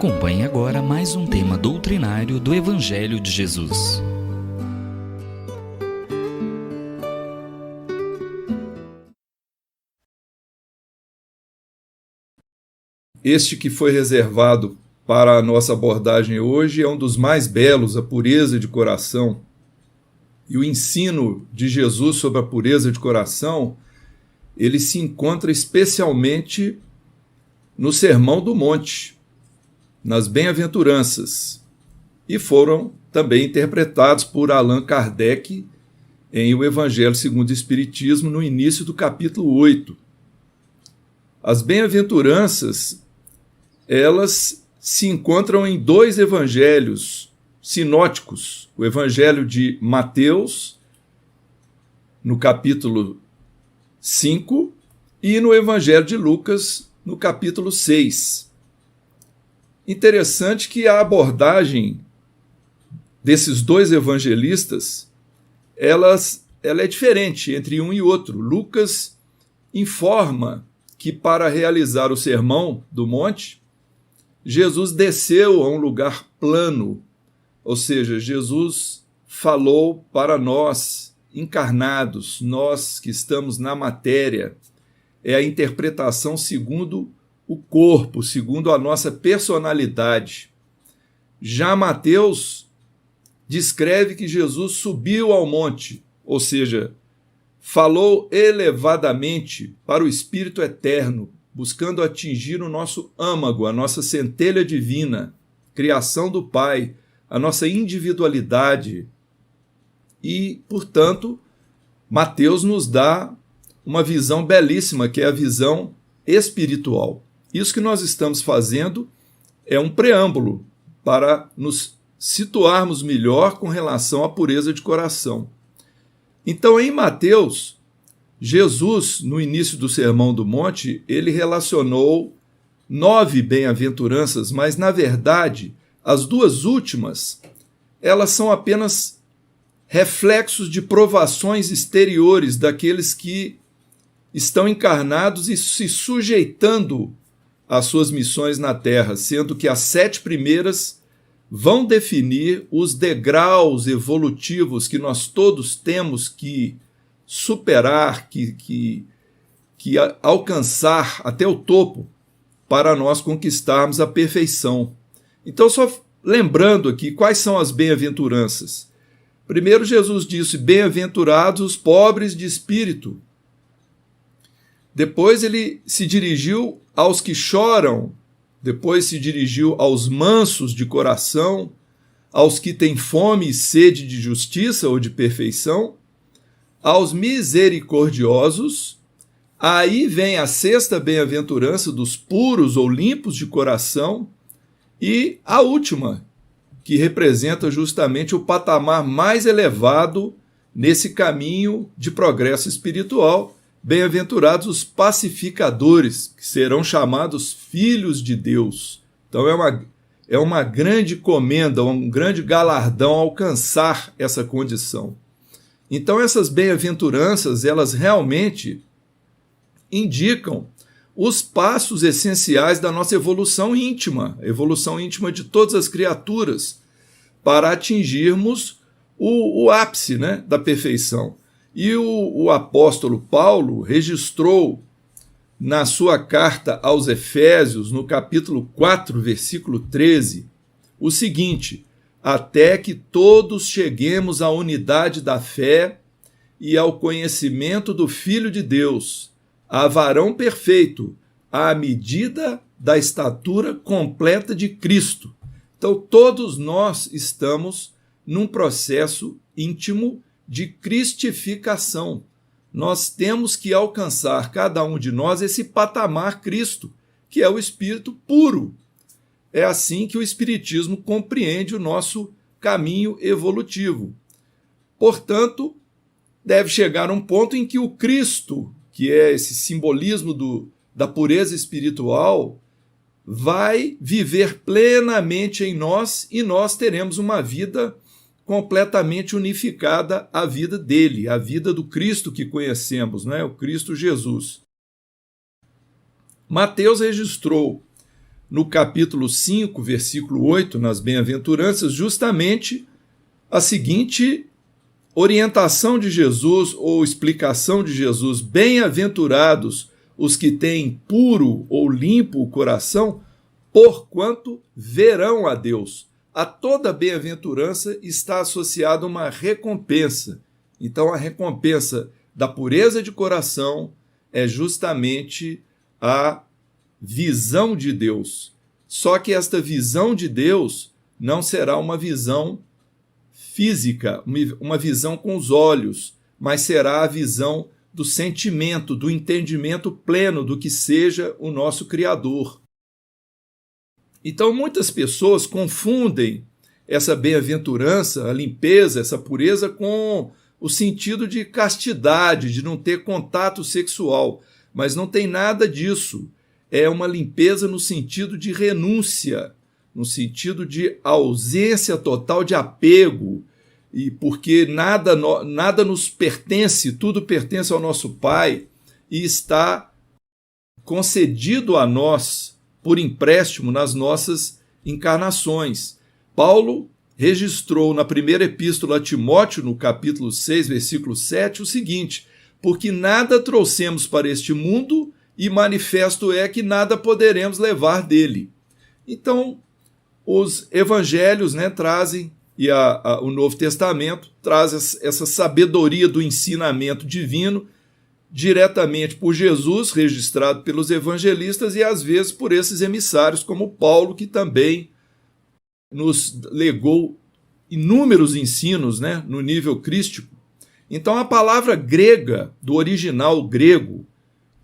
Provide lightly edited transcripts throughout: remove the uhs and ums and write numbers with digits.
Acompanhe agora mais um tema doutrinário do Evangelho de Jesus. Este que foi reservado para a nossa abordagem hoje é um dos mais belos, a pureza de coração. E o ensino de Jesus sobre a pureza de coração, ele se encontra especialmente no Sermão do Monte, nas bem-aventuranças, e foram também interpretados por Allan Kardec em O Evangelho segundo o Espiritismo, no início do capítulo 8. As bem-aventuranças, elas se encontram em dois evangelhos sinóticos, o Evangelho de Mateus, no capítulo 5, e no Evangelho de Lucas, no capítulo 6. Interessante que a abordagem desses dois evangelistas, ela é diferente entre um e outro. Lucas informa que para realizar o Sermão do Monte, Jesus desceu a um lugar plano, ou seja, Jesus falou para nós, encarnados, nós que estamos na matéria. É a interpretação segundo o corpo, segundo a nossa personalidade. Já Mateus descreve que Jesus subiu ao monte, ou seja, falou elevadamente para o Espírito Eterno, buscando atingir o nosso âmago, a nossa centelha divina, criação do Pai, a nossa individualidade. E, portanto, Mateus nos dá uma visão belíssima, que é a visão espiritual. Isso que nós estamos fazendo é um preâmbulo para nos situarmos melhor com relação à pureza de coração. Então, em Mateus, Jesus, no início do Sermão do Monte, ele relacionou 9 bem-aventuranças, mas, na verdade, as duas últimas, elas são apenas reflexos de provações exteriores daqueles que estão encarnados e se sujeitando às suas missões na Terra, sendo que as 7 primeiras vão definir os degraus evolutivos que nós todos temos que superar, que alcançar até o topo para nós conquistarmos a perfeição. Então, só lembrando aqui quais são as bem-aventuranças. Primeiro, Jesus disse: bem-aventurados os pobres de espírito. Depois ele se dirigiu aos que choram, depois se dirigiu aos mansos de coração, aos que têm fome e sede de justiça ou de perfeição, aos misericordiosos. Aí vem a 6ª bem-aventurança dos puros ou limpos de coração, e a última, que representa justamente o patamar mais elevado nesse caminho de progresso espiritual. Bem-aventurados os pacificadores, que serão chamados filhos de Deus. Então é uma grande comenda, um grande galardão alcançar essa condição. Então essas bem-aventuranças, elas realmente indicam os passos essenciais da nossa evolução íntima, a evolução íntima de todas as criaturas, para atingirmos o ápice, né, da perfeição. E o apóstolo Paulo registrou na sua carta aos Efésios, no capítulo 4, versículo 13, o seguinte: até que todos cheguemos à unidade da fé e ao conhecimento do Filho de Deus, a varão perfeito, à medida da estatura completa de Cristo. Então, todos nós estamos num processo íntimo de cristificação. Nós temos que alcançar, cada um de nós, esse patamar Cristo, que é o Espírito puro. É assim que o Espiritismo compreende o nosso caminho evolutivo. Portanto, deve chegar um ponto em que o Cristo, que é esse simbolismo da pureza espiritual, vai viver plenamente em nós e nós teremos uma vida completamente unificada à vida dele, à vida do Cristo que conhecemos, né? O Cristo Jesus. Mateus registrou no capítulo 5, versículo 8, nas bem-aventuranças, justamente a seguinte orientação de Jesus ou explicação de Jesus: bem-aventurados os que têm puro ou limpo o coração, porquanto verão a Deus. A toda bem-aventurança está associada uma recompensa. Então, a recompensa da pureza de coração é justamente a visão de Deus. Só que esta visão de Deus não será uma visão física, uma visão com os olhos, mas será a visão do sentimento, do entendimento pleno do que seja o nosso Criador. Então, muitas pessoas confundem essa bem-aventurança, a limpeza, essa pureza, com o sentido de castidade, de não ter contato sexual. Mas não tem nada disso. É uma limpeza no sentido de renúncia, no sentido de ausência total de apego, e porque nada nos pertence, tudo pertence ao nosso Pai e está concedido a nós por empréstimo nas nossas encarnações. Paulo registrou na primeira epístola a Timóteo, no capítulo 6, versículo 7, o seguinte: porque nada trouxemos para este mundo e manifesto é que nada poderemos levar dele. Então, os evangelhos, trazem, e o Novo Testamento traz essa sabedoria do ensinamento divino, diretamente por Jesus, registrado pelos evangelistas, e às vezes por esses emissários, como Paulo, que também nos legou inúmeros ensinos, no nível crístico. Então, a palavra grega, do original grego,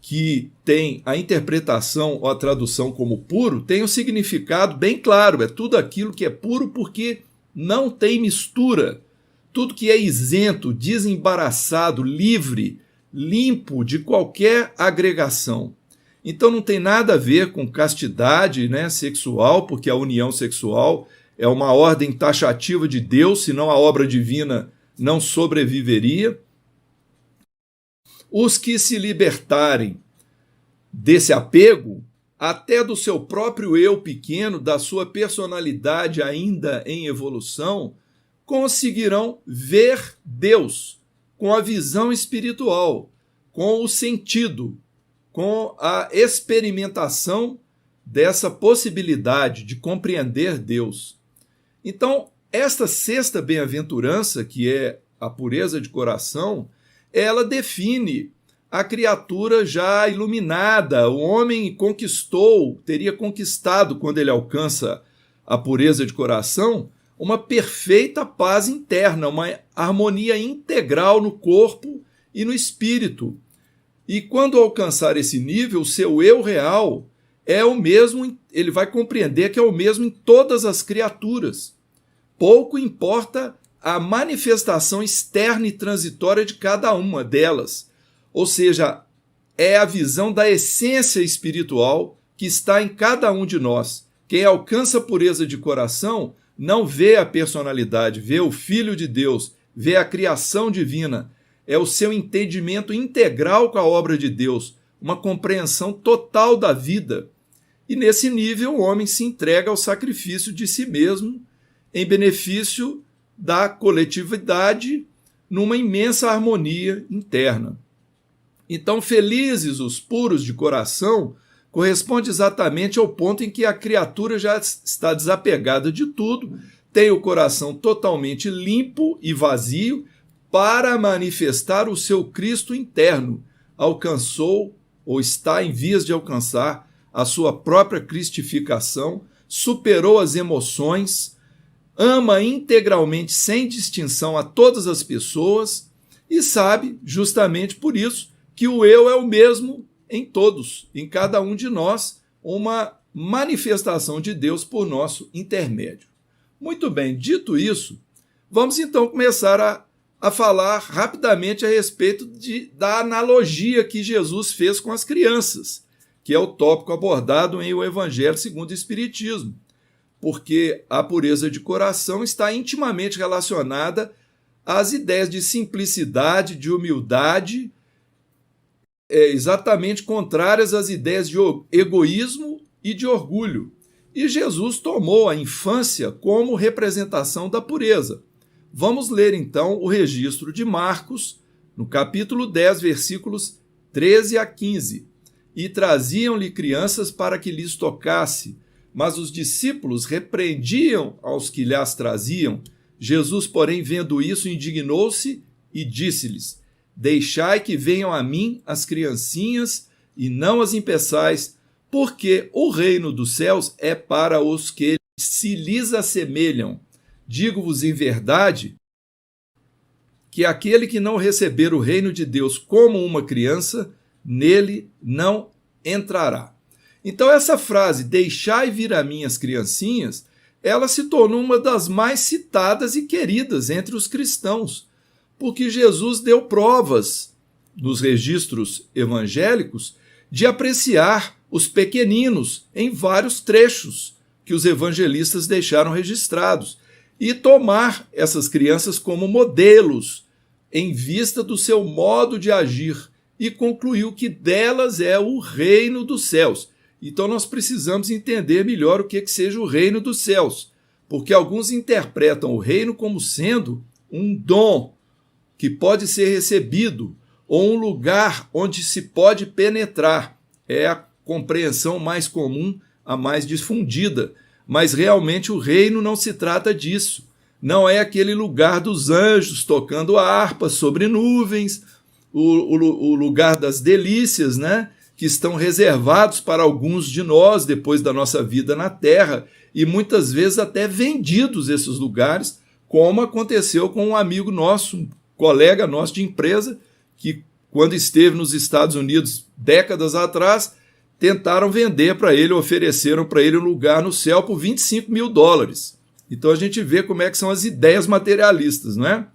que tem a interpretação ou a tradução como puro, tem um significado bem claro: é tudo aquilo que é puro porque não tem mistura, tudo que é isento, desembaraçado, livre, limpo de qualquer agregação. Então não tem nada a ver com castidade, sexual, porque a união sexual é uma ordem taxativa de Deus, senão a obra divina não sobreviveria. Os que se libertarem desse apego, até do seu próprio eu pequeno, da sua personalidade ainda em evolução, conseguirão ver Deus com a visão espiritual, com o sentido, com a experimentação dessa possibilidade de compreender Deus. Então, esta sexta bem-aventurança, que é a pureza de coração, ela define a criatura já iluminada. O homem teria conquistado, quando ele alcança a pureza de coração, uma perfeita paz interna, uma harmonia integral no corpo e no espírito. E quando alcançar esse nível, o seu eu real é o mesmo, ele vai compreender que é o mesmo em todas as criaturas. Pouco importa a manifestação externa e transitória de cada uma delas. Ou seja, é a visão da essência espiritual que está em cada um de nós. Quem alcança a pureza de coração não vê a personalidade, vê o Filho de Deus, vê a criação divina. É o seu entendimento integral com a obra de Deus, uma compreensão total da vida. E nesse nível o homem se entrega ao sacrifício de si mesmo em benefício da coletividade, numa imensa harmonia interna. Então, felizes os puros de coração corresponde exatamente ao ponto em que a criatura já está desapegada de tudo, tem o coração totalmente limpo e vazio para manifestar o seu Cristo interno. Alcançou ou está em vias de alcançar a sua própria cristificação, superou as emoções, ama integralmente, sem distinção, a todas as pessoas e sabe, justamente por isso, que o eu é o mesmo em todos, em cada um de nós, uma manifestação de Deus por nosso intermédio. Muito bem, dito isso, vamos então começar a falar rapidamente a respeito da analogia que Jesus fez com as crianças, que é o tópico abordado em O Evangelho segundo o Espiritismo, porque a pureza de coração está intimamente relacionada às ideias de simplicidade, de humildade, exatamente contrárias às ideias de egoísmo e de orgulho. E Jesus tomou a infância como representação da pureza. Vamos ler então o registro de Marcos, no capítulo 10, versículos 13 a 15. E traziam-lhe crianças para que lhes tocasse, mas os discípulos repreendiam aos que lhas traziam. Jesus, porém, vendo isso, indignou-se e disse-lhes: Deixai que venham a mim as criancinhas e não as impeçais, porque o reino dos céus é para os que se lhes assemelham. Digo-vos em verdade que aquele que não receber o reino de Deus como uma criança, nele não entrará. Então essa frase, deixai vir a mim as criancinhas, ela se tornou uma das mais citadas e queridas entre os cristãos, porque Jesus deu provas nos registros evangélicos de apreciar os pequeninos em vários trechos que os evangelistas deixaram registrados e tomar essas crianças como modelos em vista do seu modo de agir e concluiu que delas é o reino dos céus. Então nós precisamos entender melhor o que seja o reino dos céus, porque alguns interpretam o reino como sendo um dom que pode ser recebido ou um lugar onde se pode penetrar. É a compreensão mais comum, a mais difundida. Mas realmente o reino não se trata disso. Não é aquele lugar dos anjos tocando a harpa sobre nuvens, o lugar das delícias, né? Que estão reservados para alguns de nós depois da nossa vida na terra e muitas vezes até vendidos esses lugares, como aconteceu com um amigo nosso, um colega nosso de empresa, que quando esteve nos Estados Unidos décadas atrás, tentaram vender para ele, ofereceram para ele um lugar no céu por $25 mil. Então a gente vê como é que são as ideias materialistas, não é?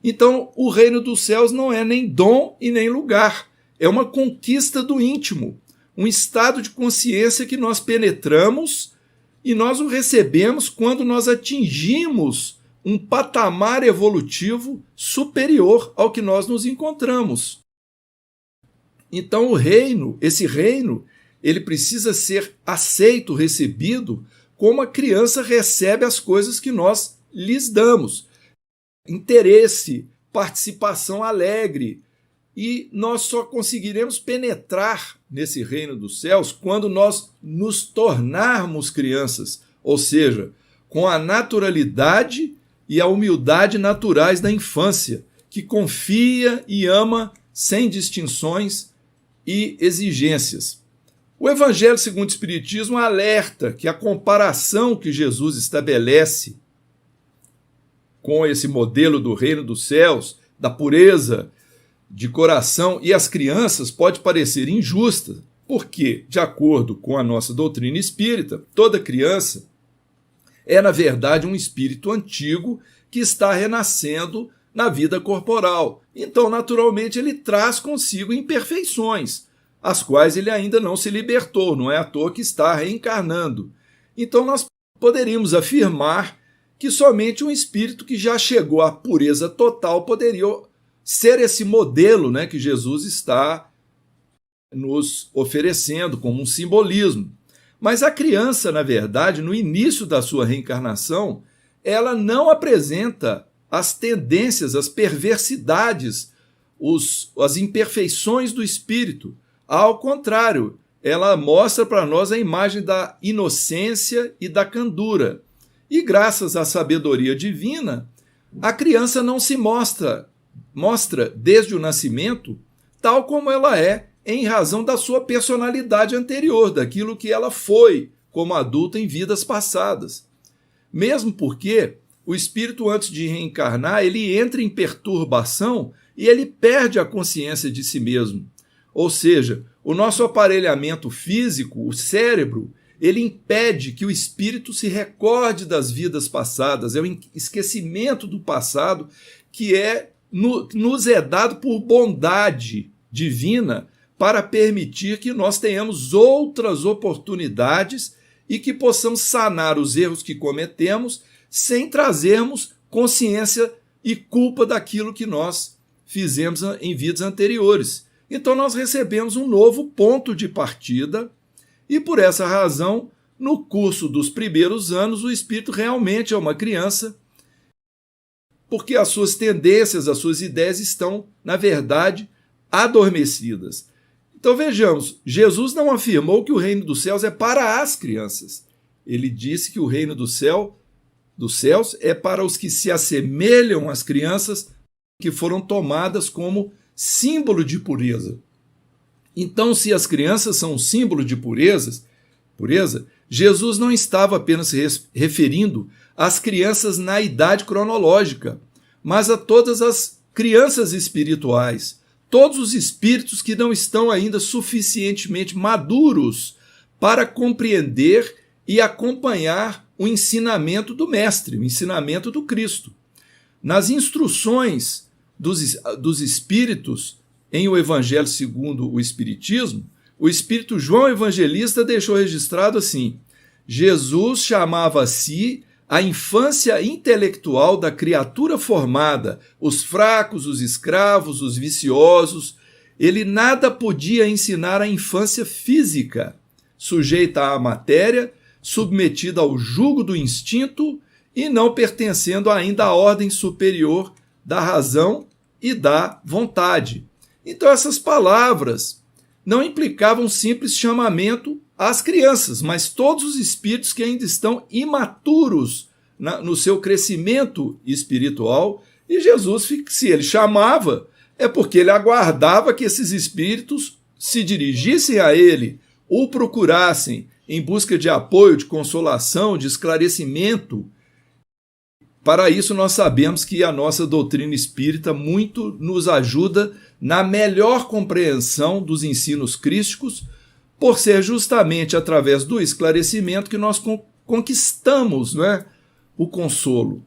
Então o reino dos céus não é nem dom e nem lugar, é uma conquista do íntimo, um estado de consciência que nós penetramos e nós o recebemos quando nós atingimos um patamar evolutivo superior ao que nós nos encontramos. Então o reino, esse reino, ele precisa ser aceito, recebido, como a criança recebe as coisas que nós lhes damos. Interesse, participação alegre. E nós só conseguiremos penetrar nesse reino dos céus quando nós nos tornarmos crianças, ou seja, com a naturalidade e a humildade naturais da infância, que confia e ama sem distinções e exigências. O Evangelho segundo o Espiritismo alerta que a comparação que Jesus estabelece com esse modelo do reino dos céus, da pureza de coração e as crianças pode parecer injusta, porque, de acordo com a nossa doutrina espírita, toda criança é, na verdade, um espírito antigo que está renascendo na vida corporal. Então, naturalmente, ele traz consigo imperfeições, as quais ele ainda não se libertou, não é à toa que está reencarnando. Então, nós poderíamos afirmar que somente um espírito que já chegou à pureza total poderia ser esse modelo, né, que Jesus está nos oferecendo como um simbolismo. Mas a criança, na verdade, no início da sua reencarnação, ela não apresenta as tendências, as perversidades, as imperfeições do espírito. Ao contrário, ela mostra para nós a imagem da inocência e da candura. E graças à sabedoria divina, a criança não se mostra desde o nascimento tal como ela é em razão da sua personalidade anterior, daquilo que ela foi como adulta em vidas passadas. Mesmo porque o espírito, antes de reencarnar, ele entra em perturbação e ele perde a consciência de si mesmo. Ou seja, o nosso aparelhamento físico, o cérebro, ele impede que o espírito se recorde das vidas passadas, é o esquecimento do passado que nos é dado por bondade divina para permitir que nós tenhamos outras oportunidades e que possamos sanar os erros que cometemos sem trazermos consciência e culpa daquilo que nós fizemos em vidas anteriores. Então nós recebemos um novo ponto de partida e por essa razão No curso dos primeiros anos, o espírito realmente é uma criança, porque as suas tendências, as suas ideias estão, na verdade, adormecidas. Então vejamos, Jesus não afirmou que o reino dos céus é para as crianças. Ele disse que o reino dos céus é para os que se assemelham às crianças que foram tomadas como símbolo de pureza. Então, se as crianças são um símbolo de pureza, Jesus não estava apenas se referindo às crianças na idade cronológica, mas a todas as crianças espirituais, todos os espíritos que não estão ainda suficientemente maduros para compreender e acompanhar o ensinamento do Mestre, o ensinamento do Cristo. Nas instruções dos espíritos em o Evangelho segundo o Espiritismo, o espírito João Evangelista deixou registrado assim: Jesus chamava a si a infância intelectual da criatura formada, os fracos, os escravos, os viciosos. Ele nada podia ensinar à infância física, sujeita à matéria, submetida ao jugo do instinto e não pertencendo ainda à ordem superior da razão e da vontade. Então essas palavras não implicavam simples chamamento às crianças, mas todos os espíritos que ainda estão imaturos no seu crescimento espiritual. E Jesus, se ele chamava, é porque ele aguardava que esses espíritos se dirigissem a ele, o procurassem em busca de apoio, de consolação, de esclarecimento. Para isso, nós sabemos que a nossa doutrina espírita muito nos ajuda na melhor compreensão dos ensinos crísticos, por ser justamente através do esclarecimento que nós conquistamos, não é, o consolo.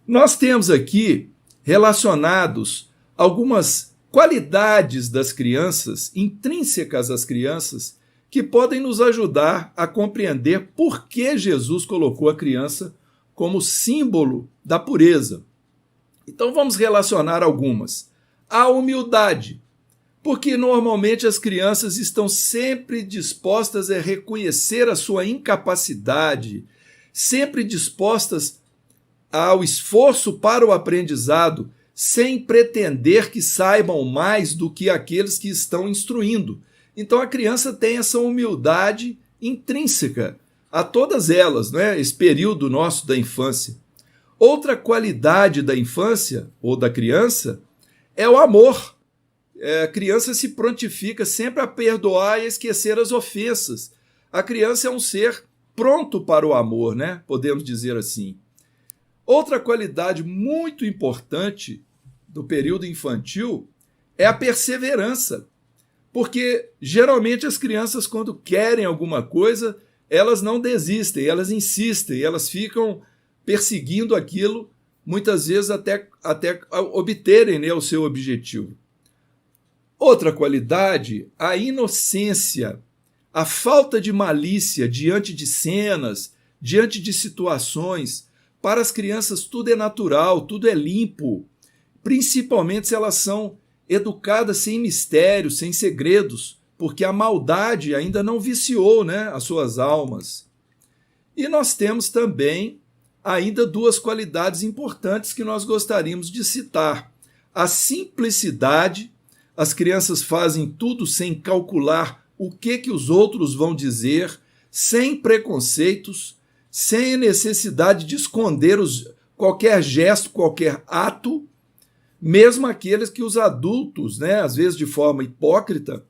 Nós temos aqui relacionados algumas qualidades das crianças, intrínsecas às crianças, que podem nos ajudar a compreender por que Jesus colocou a criança como símbolo da pureza. Então vamos relacionar algumas. A humildade, porque normalmente as crianças estão sempre dispostas a reconhecer a sua incapacidade, sempre dispostas ao esforço para o aprendizado, sem pretender que saibam mais do que aqueles que estão instruindo. Então a criança tem essa humildade intrínseca a todas elas, né? Esse período nosso da infância. Outra qualidade da infância ou da criança é o amor. A criança se prontifica sempre a perdoar e a esquecer as ofensas. A criança é um ser pronto para o amor, né? Podemos dizer assim. Outra qualidade muito importante do período infantil é a perseverança. Porque geralmente as crianças, quando querem alguma coisa, elas não desistem, elas insistem, elas ficam perseguindo aquilo, muitas vezes até obterem, né, o seu objetivo. Outra qualidade, a inocência, a falta de malícia diante de cenas, diante de situações. Para as crianças tudo é natural, tudo é limpo, principalmente se elas são educadas sem mistérios, sem segredos, porque a maldade ainda não viciou, né, as suas almas. E nós temos também ainda duas qualidades importantes que nós gostaríamos de citar. A simplicidade, as crianças fazem tudo sem calcular o que os outros vão dizer, sem preconceitos, sem necessidade de esconder qualquer gesto, qualquer ato, mesmo aqueles que os adultos, né, às vezes de forma hipócrita,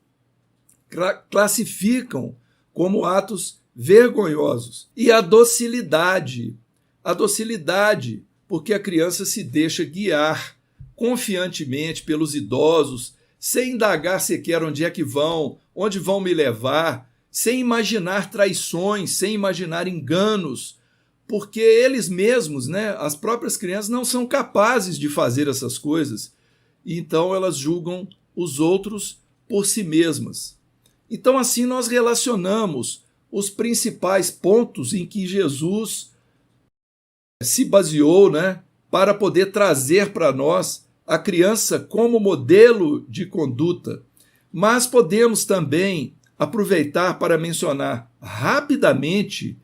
classificam como atos vergonhosos. E a docilidade, porque a criança se deixa guiar confiantemente pelos idosos, sem indagar sequer onde é que vão, onde vão me levar, sem imaginar traições, sem imaginar enganos, porque eles mesmos, né, as próprias crianças, não são capazes de fazer essas coisas, e então elas julgam os outros por si mesmas. Então assim nós relacionamos os principais pontos em que Jesus se baseou, né, para poder trazer para nós a criança como modelo de conduta. Mas podemos também aproveitar para mencionar rapidamente,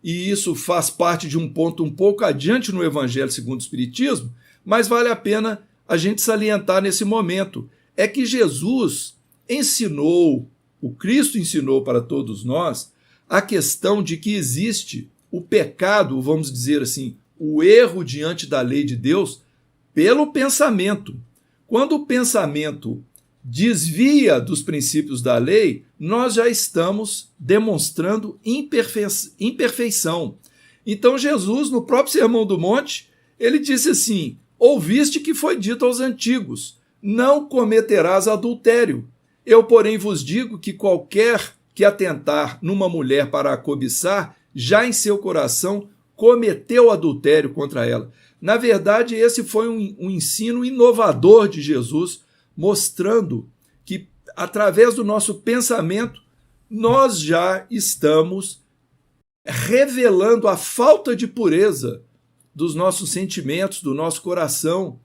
e isso faz parte de um ponto um pouco adiante no Evangelho segundo o Espiritismo, mas vale a pena a gente salientar nesse momento, é que Jesus ensinou, o Cristo ensinou para todos nós, a questão de que existe o pecado, vamos dizer assim, o erro diante da lei de Deus, pelo pensamento. Quando o pensamento desvia dos princípios da lei, nós já estamos demonstrando imperfeição. Então Jesus, no próprio Sermão do Monte, ele disse assim: ouviste que foi dito aos antigos, não cometerás adultério. Eu, porém, vos digo que qualquer que atentar numa mulher para a cobiçar, já em seu coração cometeu adultério contra ela. Na verdade, esse foi um ensino inovador de Jesus, mostrando que, através do nosso pensamento, nós já estamos revelando a falta de pureza dos nossos sentimentos, do nosso coração.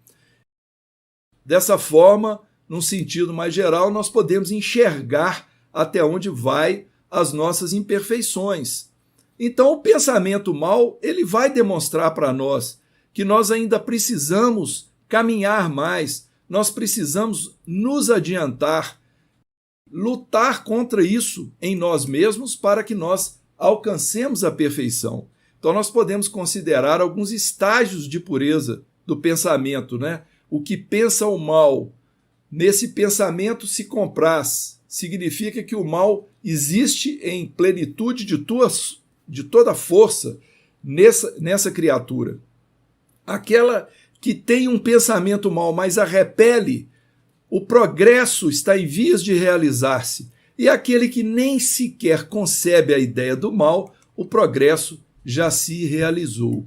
Dessa forma, num sentido mais geral, nós podemos enxergar até onde vai as nossas imperfeições. Então, o pensamento mau, ele vai demonstrar para nós que nós ainda precisamos caminhar mais, nós precisamos nos adiantar, lutar contra isso em nós mesmos para que nós alcancemos a perfeição. Então, nós podemos considerar alguns estágios de pureza do pensamento, né? O que pensa o mal, nesse pensamento se compraz, significa que o mal existe em plenitude de toda a força nessa criatura. Aquela que tem um pensamento mau, mas a repele, o progresso está em vias de realizar-se. E aquele que nem sequer concebe a ideia do mal, o progresso já se realizou.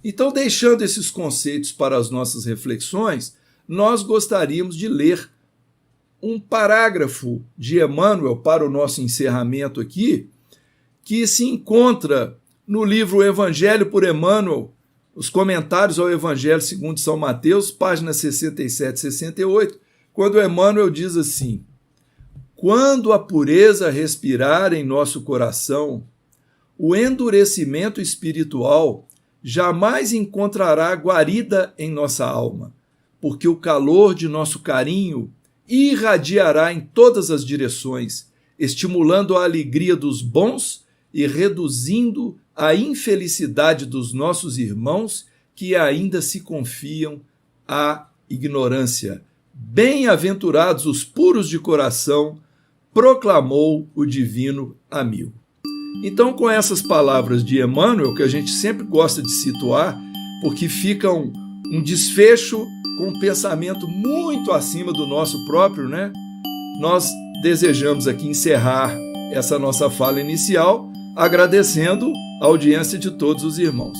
Então, deixando esses conceitos para as nossas reflexões, nós gostaríamos de ler um parágrafo de Emmanuel para o nosso encerramento aqui, que se encontra no livro Evangelho por Emmanuel, os comentários ao Evangelho segundo São Mateus, páginas 67 e 68, quando Emmanuel diz assim: quando a pureza respirar em nosso coração, o endurecimento espiritual jamais encontrará guarida em nossa alma, porque o calor de nosso carinho irradiará em todas as direções, estimulando a alegria dos bons e reduzindo a infelicidade dos nossos irmãos que ainda se confiam à ignorância. Bem-aventurados os puros de coração, proclamou o divino amigo. Então, com essas palavras de Emmanuel, que a gente sempre gosta de situar, porque fica um desfecho com um pensamento muito acima do nosso próprio, né? Nós desejamos aqui encerrar essa nossa fala inicial, agradecendo a audiência de todos os irmãos.